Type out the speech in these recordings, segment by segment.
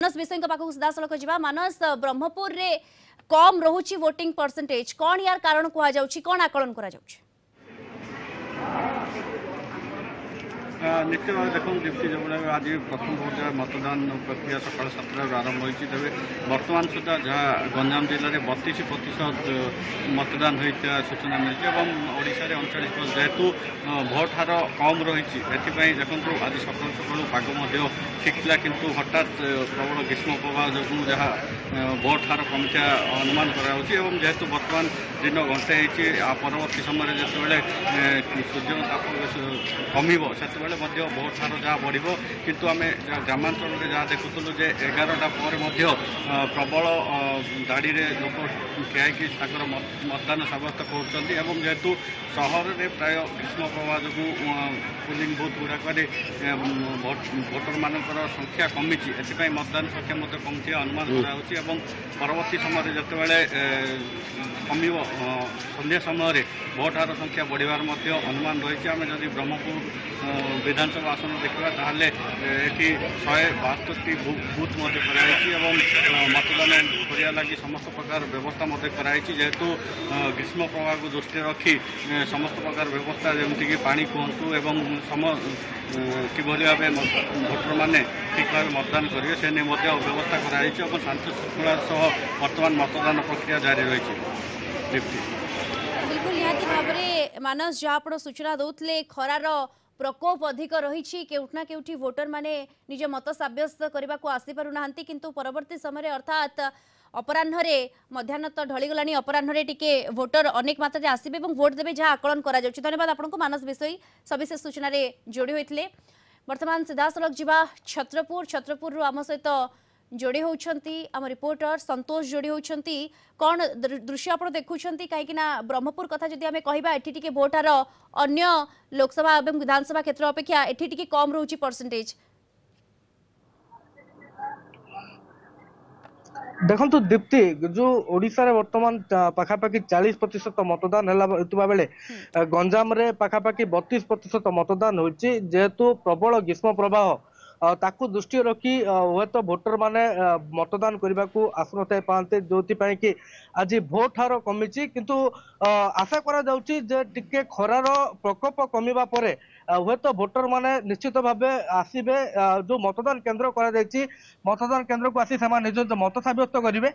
मानस विषय पाखक सीधासलख जा मानस ब्रह्मपुर रे कम रोची वोटिंग परसेंटेज कौन यार कारण कह जाउछि कौन आकलन करा जाउछि निश्चित भाव देखो डिप्टी जो आज प्रथम पर्याय मतदान प्रक्रिया सकाल 7 आरंभ होती तेज बर्तमान सुधा जहाँ गंजाम जिले में 32% मतदान होता सूचना मिली ओडार 39% जेहेतु भोट हार कम रही देखो आज सकाल सकाल पाग ठीक था किंतु हठात प्रबल ग्रीष्म प्रवाह जो जहाँ भोट हार कमिटा अनुमान करेतु बर्तमान दिन घंटे परवर्ती समय जो सूर्य ताप कम से भोट हार जहाँ बढ़ किंतु आम ग्रामांचल में जहाँ देखुलु 11टा पर प्रबल गाड़ी में लोक ठियाई मतदान सब्यस्त कर जेहेतु सहर में प्राय ग्रीष्म प्रवाह जो पोलिंग बूथ गुड़ाक भोटर मान संख्या कमी मतदान संख्या कमी अनुमान कर परवर्ती समय जिते कम संध्या समय भोट हार संख्या बढ़ार अनुमान रही आम जदि ब्रह्मपुर विधानसभा आसन देखा ताहले ये 172टी बूथ मतदान करने लगी समस्त प्रकार व्यवस्था कराई जेहेतु ग्रीष्म प्रवाह को दृष्टि रखी समस्त प्रकार व्यवस्था जमीक पानी कहतु एवं किभली भाव भोटर मैंने ठीक भाव मतदान करेंगे से नहीं व्यवस्था कराई शांति श्रृंखला सह बर्तमान मतदान प्रक्रिया जारी रही बिल्कुल निहाती भाव में मानस जहाँ आप सूचना दौले खरार प्रकोप अधिक रही केउठना केउठी वोटर माने निज मत सब्यस्त करने को आसीपार ना किंतु परवर्ती समय अर्थात अपराह्न मध्याह्न तो ढलीगला अपराह्न टिके वोटर अनेक मात्रा आसबे और भोट देवे जहाँ आकलन करा जाउछि। धन्यवाद आपको मानस विषय सविशेष सूचना जोड़ी होते बर्तमान सीधासलख जा छत्रपुर आम सहित जोड़ी होती आम रिपोर्टर संतोष जोड़ी होती कौन दृश्य आप देखुं कहीं ब्रह्मपुर कथा जदि आम कहवा एटी भोट हार अन्य लोकसभा और विधानसभा क्षेत्र अपेक्षा एटी कम रोची परसेंटेज देखु दीप्ति जो ओडिशा रे वर्तमान पाखापाखि 40% मतदान है बेले गंजाम रे पाखापाखि 32% मतदान होची जेहेतु प्रबल ग्रीष्म प्रवाह ताकू दृष्टि रखी हे तो भोटर माने मतदान करने को आसन पाते जो कि आज भोट हार कमी किंतु आशा करा जाउची जे टिके खरार प्रकोप कमिबा परे हे तो भोटर माने निश्चित भाव आसबे जो मतदान केन्द्र मतदान केन्द्र को आसी निज मत सब्यस्त करेंगे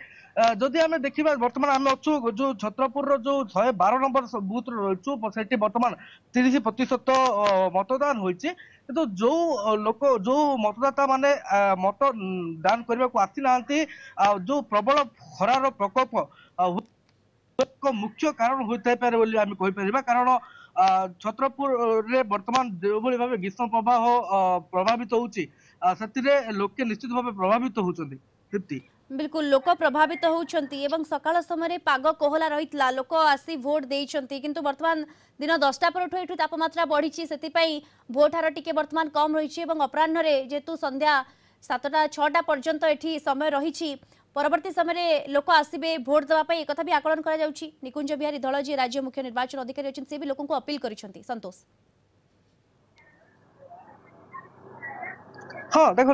जदि आम देखा बर्तमान आम अच्छु जो छत्रपुर जो 112 नंबर बूथ रही से बर्तमान 30% मतदान होती किंतु जो लोक जो मतदाता माने मत दान करने को आसी ना जो प्रबल खरार प्रकोप मुख्य कारण होता है आम कहीपर कारण छत्रपुर रे वर्तमान जो भाव ग्रीष्म प्रवाह प्रभावित होती लोके निश्चित भाव प्रभावित होती बिल्कुल लोक प्रभावित होती सकाल समय पाग कोहला रही लोक आसी भोट देइछंती किंतु वर्तमान दिन 10टा पर तापमात्रा बढ़ी से भोट हार टिके वर्तमान कम रही अपराह्न जेहेतु संध्या 7टा 6टा पर्यंत एठी समय रही परवर्ती समय लोक आसबे भोट देवाई एक भी आकलन करा जाउछि। निकुंज बिहारी धल जी राज्य मुख्य निर्वाचन अधिकारी अच्छे से भी लोक अपील करिसेंती संतोष हाँ देखो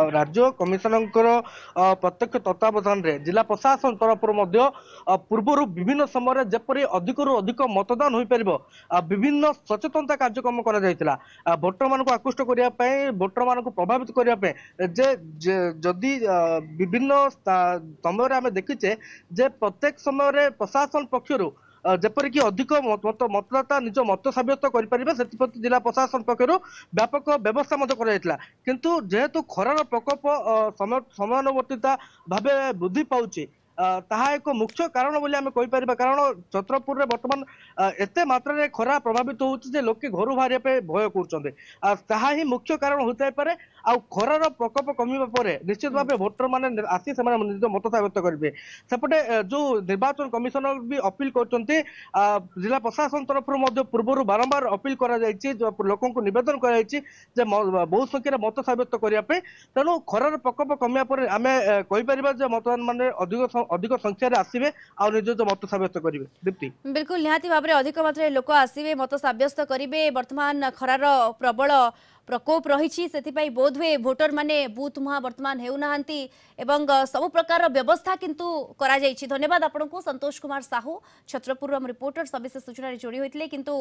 राज्य कमिशनर प्रत्यक्ष तत्वावधान रे जिला प्रशासन तरफ पूर्वर विभिन्न समय जपरी अधिकरू अधिक मतदान हो पार विभिन्न सचेतनता कार्यक्रम करा भोटर मान आकृष्ट करने भोटर मान प्रभावित करने जदि विभिन्न समय आम देखीचे जे प्रत्येक समय प्रशासन पक्षर जेपरिक अधिक मतदाता निज मत सब्यस्त कर जिला प्रशासन पक्षर व्यापक व्यवस्था किंतु जेहेतु खरार प्रकोप समयानुवर्तिता भाव वृद्धि पाउछि ताहा एक मुख्य कारण बोली आम कहीपर कारण छत्रपुर रे वर्तमान एते मात्रा रे खरा प्रभावित होउछि लोके घर बाहर भय कर मुख्य कारण होता है आ खरार प्रकोप कमिबा परे निश्चित भाव भोटर माने आसी से निज मत सब्यस्त करेंगे सेपटे जो निर्वाचन कमिशनर भी अपील करछंती जिला प्रशासन तरफ पूर्व बारंबार अपील करा जायछि लोक निवेदन कराई बहुत संख्यार मत सब्यस्त करने तेणु खरार प्रकोप कमिया पर आम कहीपर मतदान मान अधिक संख्यार आसबे आ निज मत सब्यस्त करेंगे दीप्ति बिल्कुल निहाती भाव में अधिक मात्रा लोक आसबे मत सब्यस्त करेंगे वर्तमान खरार प्रबल प्रकोप रही बोध हुए भोटर माने बूथ मुहा वर्तमान हेउना एवं सब प्रकार व्यवस्था किंतु करा जायछि। धन्यवाद आपन को संतोष कुमार साहू छत्रपुर रिपोर्टर सविशेष सूचना जोड़ी होते किंतु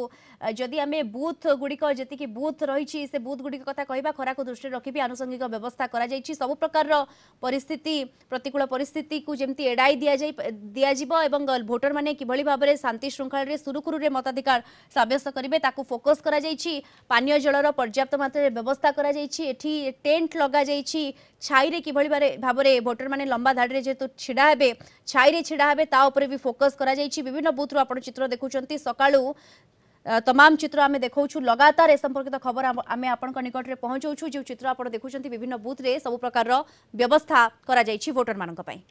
जदि आमे बूथ गुड़िक जी बूथ रही से बूथ गुड़िक कथा कहबा खरा को दृष्टि रखी आनुषंगिक व्यवस्था करा जायछि। सब प्रकार परिस्थिति प्रतिकूल परिस्थिति को जमती एड़ाई दिया एवं भोटर माने किभଳି भाबरे शांति श्रृंखला रे सुरुखुरु रे मताधिकार साब्यस्त करिवे ताकू फोकस करा जायछि। पानीय जलर पर्याप्त मात्रा व्यवस्था करा जायछि। एठी टेंट लगा जायछि। छाई रे किभଳି भाबरे भोटर माने लंबा धाड़ी रे जेतु छिडा हेबे छाई रे छिडा हेबे ता ऊपर भी फोकस करा जायछि। विभिन्न बूथ रो आपण चित्र देखुचंती सकाळू तमाम चित्र आमे देखौछु लगातार ए संपर्कित खबर आमे आपण निकट रे पहुंचौछु। जो चित्र आपण देखुचंती विभिन्न बूथ रे सब प्रकार व्यवस्था करा जायछि भोटर मानक पई।